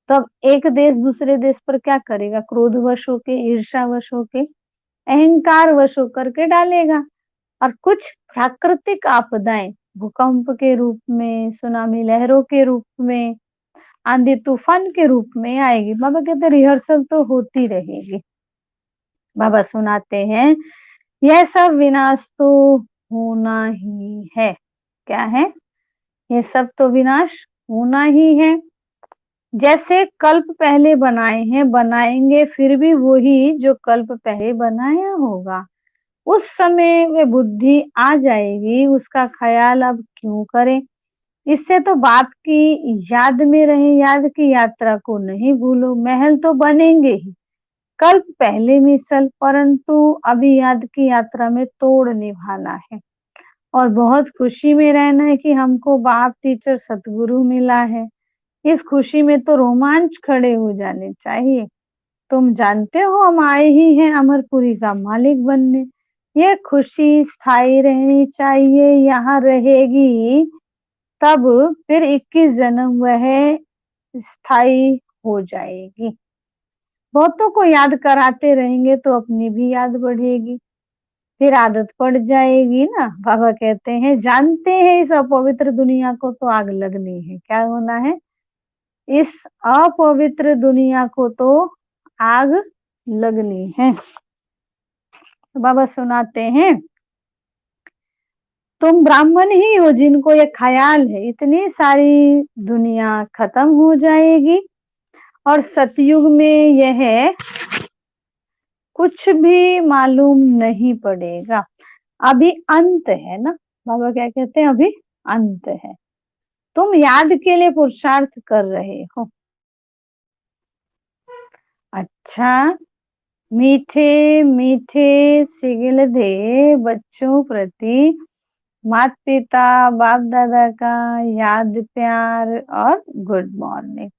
तो अब एक देश दूसरे देश पर क्या करेगा, क्रोधवश होके, ईर्षावश होके, अहंकार वश होकर के डालेगा। और कुछ प्राकृतिक आपदाएं भूकंप के रूप में, सुनामी लहरों के रूप में, आंधी तूफान के रूप में आएगी। बाबा कहते रिहर्सल तो होती रहेगी। बाबा सुनाते हैं यह सब विनाश तो होना ही है। क्या है, ये सब तो विनाश होना ही है। जैसे कल्प पहले बनाए हैं बनाएंगे फिर भी वही जो कल्प पहले बनाया होगा। उस समय वे बुद्धि आ जाएगी, उसका ख्याल अब क्यों करें। इससे तो बाप की याद में रहे, याद की यात्रा को नहीं भूलो। महल तो बनेंगे ही, कल्प पहले मिसल, परंतु अभी याद की यात्रा में तोड़ निभाना है और बहुत खुशी में रहना है कि हमको बाप, टीचर, सतगुरु मिला है। इस खुशी में तो रोमांच खड़े हो जाने चाहिए। तुम जानते हो हम आए ही हैं अमरपुरी का मालिक बनने। ये खुशी स्थायी रहनी चाहिए, यहाँ रहेगी तब फिर 21 जन्म वह स्थायी हो जाएगी। बहुतों को याद कराते रहेंगे तो अपनी भी याद बढ़ेगी, फिर आदत पड़ जाएगी ना। बाबा कहते हैं जानते हैं इस अपवित्र दुनिया को तो आग लगनी है। क्या होना है? इस अपवित्र दुनिया को तो आग लगनी है। तो बाबा सुनाते हैं, तुम ब्राह्मण ही हो जिनको ये ख्याल है इतनी सारी दुनिया खत्म हो जाएगी और सतयुग में यह कुछ भी मालूम नहीं पड़ेगा। अभी अंत है ना। बाबा क्या कहते हैं? अभी अंत है। तुम याद के लिए पुरुषार्थ कर रहे हो। अच्छा, मीठे मीठे सिगिल दे बच्चों प्रति माता पिता बाप दादा का याद प्यार और गुड मॉर्निंग।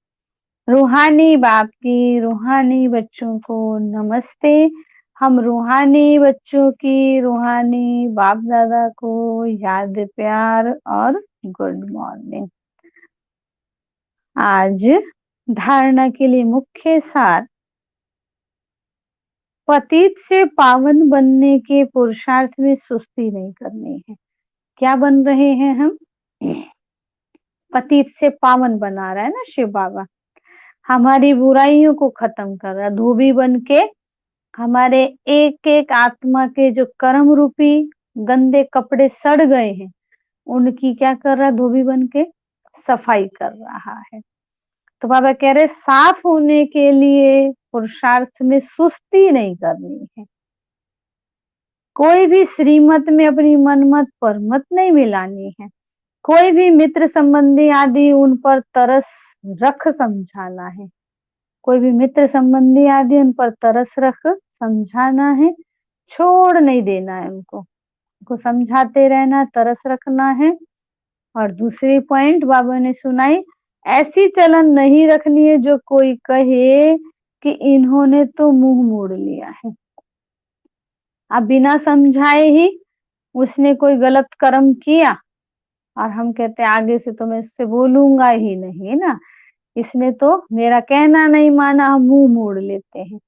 रूहानी बाप की रूहानी बच्चों को नमस्ते। हम रूहानी बच्चों की रूहानी बाप दादा को याद प्यार और गुड मॉर्निंग। आज धारणा के लिए मुख्य सार, पतित से पावन बनने के पुरुषार्थ में सुस्ती नहीं करनी है। क्या बन रहे हैं हम? पतित से पावन बना रहा है ना शिव बाबा, हमारी बुराइयों को खत्म कर रहा है। धोबी बन के हमारे एक एक आत्मा के जो कर्म रूपी गंदे कपड़े सड़ गए हैं उनकी क्या कर रहा है? धोबी बन के सफाई कर रहा है। तो बाबा कह रहे साफ होने के लिए पुरुषार्थ में सुस्ती नहीं करनी है। कोई भी श्रीमत में अपनी मनमत परमत नहीं मिलानी है। कोई भी मित्र संबंधी आदि उन पर तरस रख समझाना है। कोई भी मित्र संबंधी आदि उन पर तरस रख समझाना है, छोड़ नहीं देना है उनको समझाते रहना, तरस रखना है। और दूसरी पॉइंट बाबा ने सुनाई, ऐसी चलन नहीं रखनी है जो कोई कहे कि इन्होंने तो मुंह मोड़ लिया है। अब बिना समझाए ही उसने कोई गलत कर्म किया और हम कहते हैं आगे से तो मैं इससे बोलूंगा ही नहीं ना, इसने तो मेरा कहना नहीं माना, हम मुंह मोड़ लेते हैं।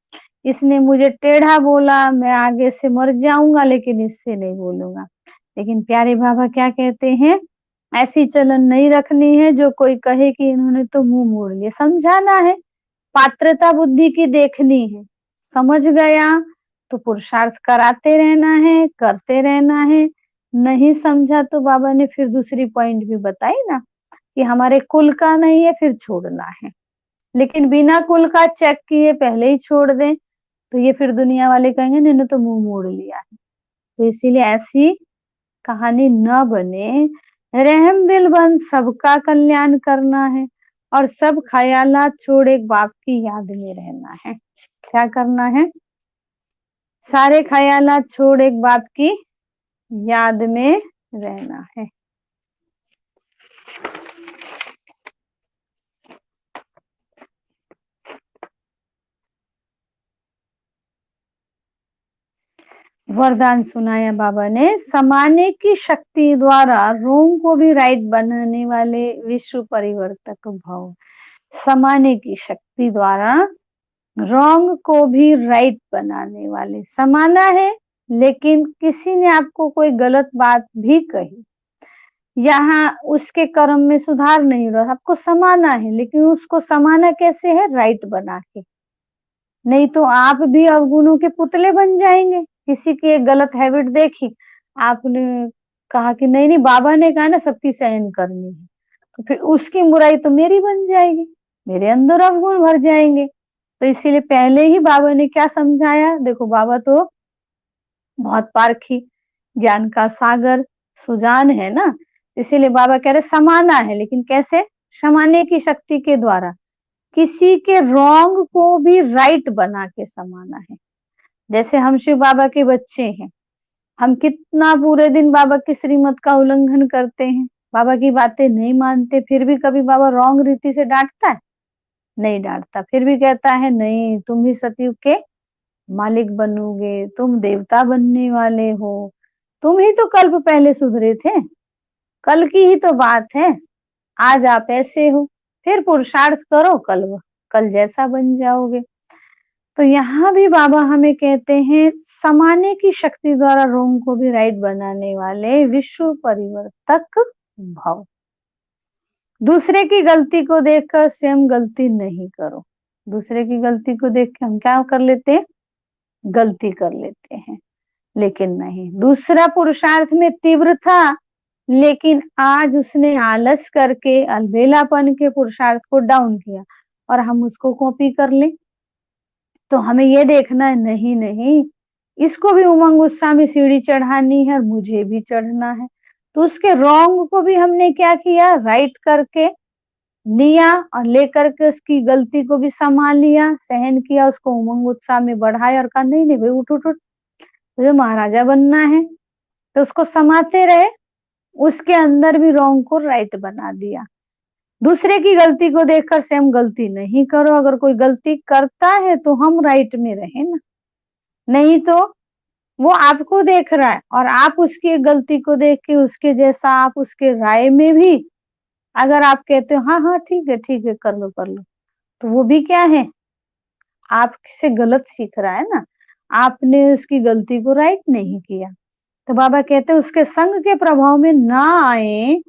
इसने मुझे टेढ़ा बोला, मैं आगे से मर जाऊंगा लेकिन इससे नहीं बोलूंगा। लेकिन प्यारे बाबा क्या कहते हैं? ऐसी चलन नहीं रखनी है जो कोई कहे कि इन्होंने तो मुंह मोड़ लिया। समझाना है, पात्रता बुद्धि की देखनी है। समझ गया तो पुरुषार्थ कराते रहना है, करते रहना है। नहीं समझा तो बाबा ने फिर दूसरी पॉइंट भी बताई ना कि हमारे कुल का नहीं है फिर छोड़ना है, लेकिन बिना कुल का चेक किए पहले ही छोड़ दें तो ये फिर दुनिया वाले कहेंगे इन्होंने तो मुंह मोड़ लिया है। तो इसीलिए ऐसी कहानी न बने, रहम दिल बन सबका कल्याण करना है और सब ख्यालात छोड़ एक बाप की याद में रहना है। क्या करना है? सारे ख्यालात छोड़ एक बाप की याद में रहना है। वरदान सुनाया बाबा ने, समाने की शक्ति द्वारा रोम को भी राइट बनाने वाले विश्व परिवर्तक भव। समाने की शक्ति द्वारा रॉन्ग को भी राइट बनाने वाले। समाना है, लेकिन किसी ने आपको कोई गलत बात भी कही, यहाँ उसके कर्म में सुधार नहीं रहा, आपको समाना है, लेकिन उसको समाना कैसे है? राइट बना के। नहीं तो आप भी अवगुणों के पुतले बन जाएंगे। किसी की एक गलत हैबिट देखी, आपने कहा कि नहीं नहीं बाबा ने कहा ना सबकी सहन करनी है, तो फिर उसकी बुराई तो मेरी बन जाएगी, मेरे अंदर अवगुण भर जाएंगे। तो इसीलिए पहले ही बाबा ने क्या समझाया? देखो बाबा तो बहुत पारखी, ज्ञान का सागर, सुजान है ना, इसीलिए बाबा कह रहे समाना है, लेकिन कैसे? समाने की शक्ति के द्वारा, किसी के रॉन्ग को भी राइट बना के समाना है। जैसे हम शिव बाबा के बच्चे हैं, हम कितना पूरे दिन बाबा की श्रीमत का उल्लंघन करते हैं, बाबा की बातें नहीं मानते, फिर भी कभी बाबा रॉन्ग रीति से डांटता है? नहीं डांटता, फिर भी कहता है नहीं तुम ही सतयुग के मालिक बनोगे, तुम देवता बनने वाले हो, तुम ही तो कल्प पहले सुधरे थे, कल की ही तो बात है, आज आप ऐसे हो, फिर पुरुषार्थ करो, कल जैसा बन जाओगे। तो यहाँ भी बाबा हमें कहते हैं समाने की शक्ति द्वारा रोम को भी राइट बनाने वाले विश्व परिवर्तक भव। दूसरे की गलती को देखकर स्वयं गलती नहीं करो। दूसरे की गलती को देख के हम क्या कर लेते हैं? गलती कर लेते हैं। लेकिन नहीं, दूसरा पुरुषार्थ में तीव्र था, लेकिन आज उसने आलस करके अलबेलापन के पुरुषार्थ को डाउन किया और हम उसको कॉपी कर लें। तो हमें ये देखना है, नहीं नहीं, इसको भी उमंग उत्साह में सीढ़ी चढ़ानी है और मुझे भी चढ़ना है। तो उसके रॉन्ग को भी हमने क्या किया? राइट करके लिया और लेकर के उसकी गलती को भी संभाल लिया, सहन किया, उसको उमंग उत्साह में बढ़ाया और कहा नहीं नहीं भाई उठ उठ उठ, तुझे महाराजा बनना है। तो उसको समाते रहे, उसके अंदर भी रॉन्ग को राइट बना दिया। दूसरे की गलती को देखकर स्वयं गलती नहीं करो। अगर कोई गलती करता है तो हम राइट में रहे ना, नहीं तो वो आपको देख रहा है और आप उसकी एक गलती को देख के उसके जैसा आप उसके राय में भी अगर आप कहते हो हाँ हाँ ठीक है कर लो, तो वो भी क्या है? आपसे गलत सीख रहा है ना, आपने उसकी गलती को राइट नहीं किया। तो बाबा कहते हैं उसके संग के प्रभाव में ना आए,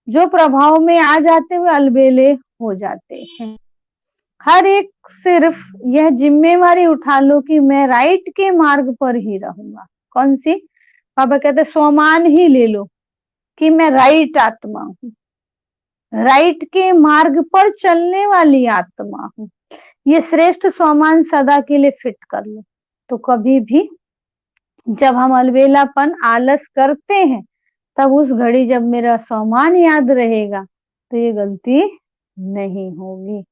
जो प्रभाव में आ जाते हुए अलबेले हो जाते हैं। हर एक सिर्फ यह जिम्मेवारी उठा लो कि मैं राइट के मार्ग पर ही रहूंगा। कौन सी? बाबा कहते स्वमान ही ले लो कि मैं राइट आत्मा हूँ, राइट के मार्ग पर चलने वाली आत्मा हूँ। ये श्रेष्ठ स्वमान सदा के लिए फिट कर लो। तो कभी भी जब हम अलबेलापन आलस करते हैं, तब उस घड़ी जब मेरा स्वमान याद रहेगा तो ये गलती नहीं होगी।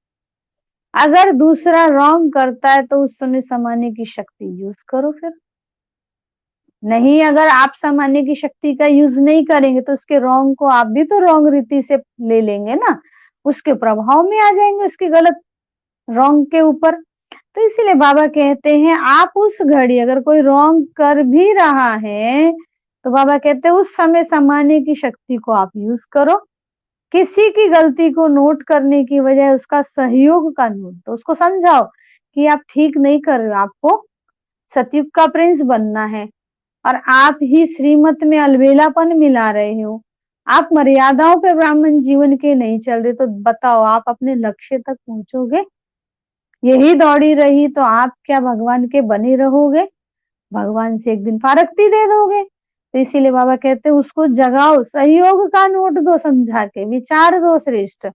अगर दूसरा रॉन्ग करता है तो उस समय समाने की शक्ति यूज करो। फिर नहीं, अगर आप समाने की शक्ति का यूज नहीं करेंगे तो उसके रॉन्ग को आप भी तो रॉन्ग रीति से ले लेंगे ना, उसके प्रभाव में आ जाएंगे, उसके गलत रॉन्ग के ऊपर। तो इसीलिए बाबा कहते हैं आप उस घड़ी अगर कोई रॉन्ग कर भी रहा है तो बाबा कहते हैं उस समय समाने की शक्ति को आप यूज करो। किसी की गलती को नोट करने की बजाय उसका सहयोग का नोट दो, उसको समझाओ कि आप ठीक नहीं कर रहे हो, आपको सतयुग का प्रिंस बनना है और आप ही श्रीमत में अलबेलापन मिला रहे हो, आप मर्यादाओं पे ब्राह्मण जीवन के नहीं चल रहे, तो बताओ आप अपने लक्ष्य तक पहुंचोगे? यही दौड़ी रही तो आप क्या भगवान के बने रहोगे? भगवान से एक दिन फारक्ती दे दोगे। तो इसीलिए बाबा कहते हैं उसको जगाओ, सहयोग का नोट दो, समझा के विचार दो श्रेष्ठ,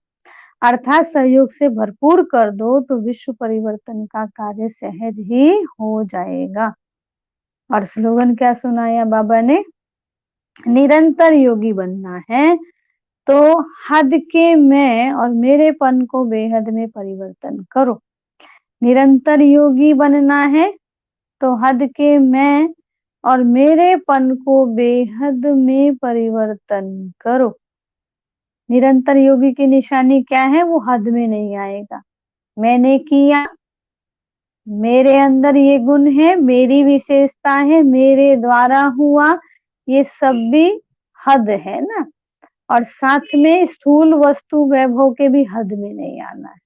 अर्थात सहयोग से भरपूर कर दो तो विश्व परिवर्तन का कार्य सहज ही हो जाएगा। और स्लोगन क्या सुनाया बाबा ने? निरंतर योगी बनना है तो हद के मैं और मेरेपन को बेहद में परिवर्तन करो। निरंतर योगी बनना है तो हद के मैं और मेरेपन को बेहद में परिवर्तन करो। निरंतर योगी की निशानी क्या है? वो हद में नहीं आएगा। मैंने किया, मेरे अंदर ये गुण है, मेरी विशेषता है, मेरे द्वारा हुआ, ये सब भी हद है ना। और साथ में स्थूल वस्तु वैभव के भी हद में नहीं आना है,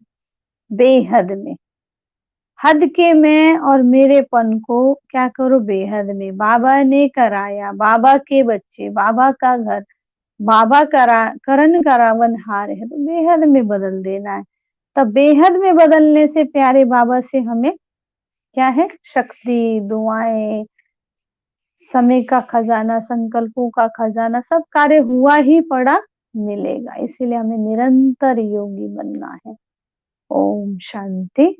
बेहद में। हद के मैं और मेरेपन को क्या करो? बेहद में। बाबा ने कराया, बाबा के बच्चे, बाबा का घर, बाबा करण करावनहार है, तो बेहद में बदल देना है। तब बेहद में बदलने से प्यारे बाबा से हमें क्या है? शक्ति, दुआएं, समय का खजाना, संकल्पों का खजाना, सब कार्य हुआ ही पड़ा मिलेगा। इसीलिए हमें निरंतर योगी बनना है। ओम शांति।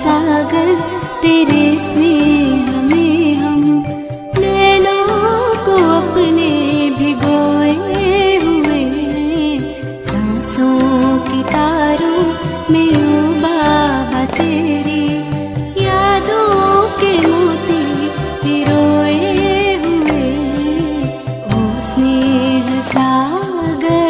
सागर तेरे स्नेह में हम नैनों को अपने भिगोए हुए सांसों की तारों में ओ बाबा तेरी यादों के मोती पिरोए हुए ओ स्नेह सागर।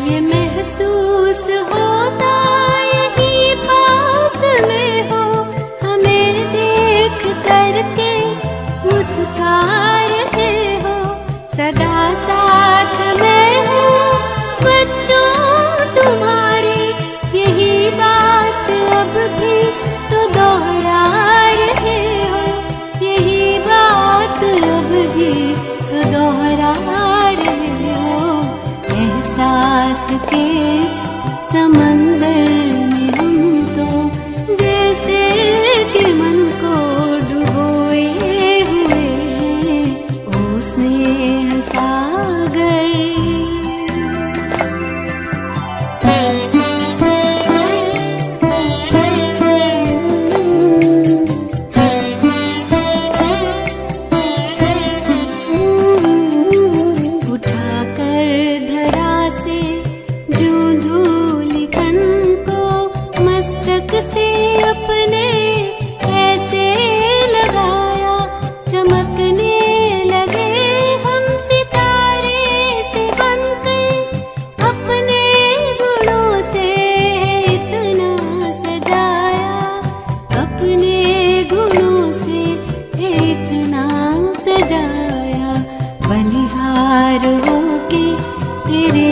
ये महसूस होता यही पास में हो, हमें देख करके मुस्का रहे हो, सदा साथ में हूँ बच्चों तुम्हारे, यही बात अब भी तो दोहरा रहे हो, यही बात अब भी तो दोहरा रहे हो। एहसास के इस समंदर में हम तो जैसे कि मन को डुबोए हुए ओ स्नेह सागर। उठाकर धरा से जो धूलि कण को मस्तक से अपने ऐसे लगाया, चमकने लगे हम सितारे से बनकर, अपने गुणों से इतना सजाया, अपने गुणों से इतना सजाया, बलिहार होके तेरे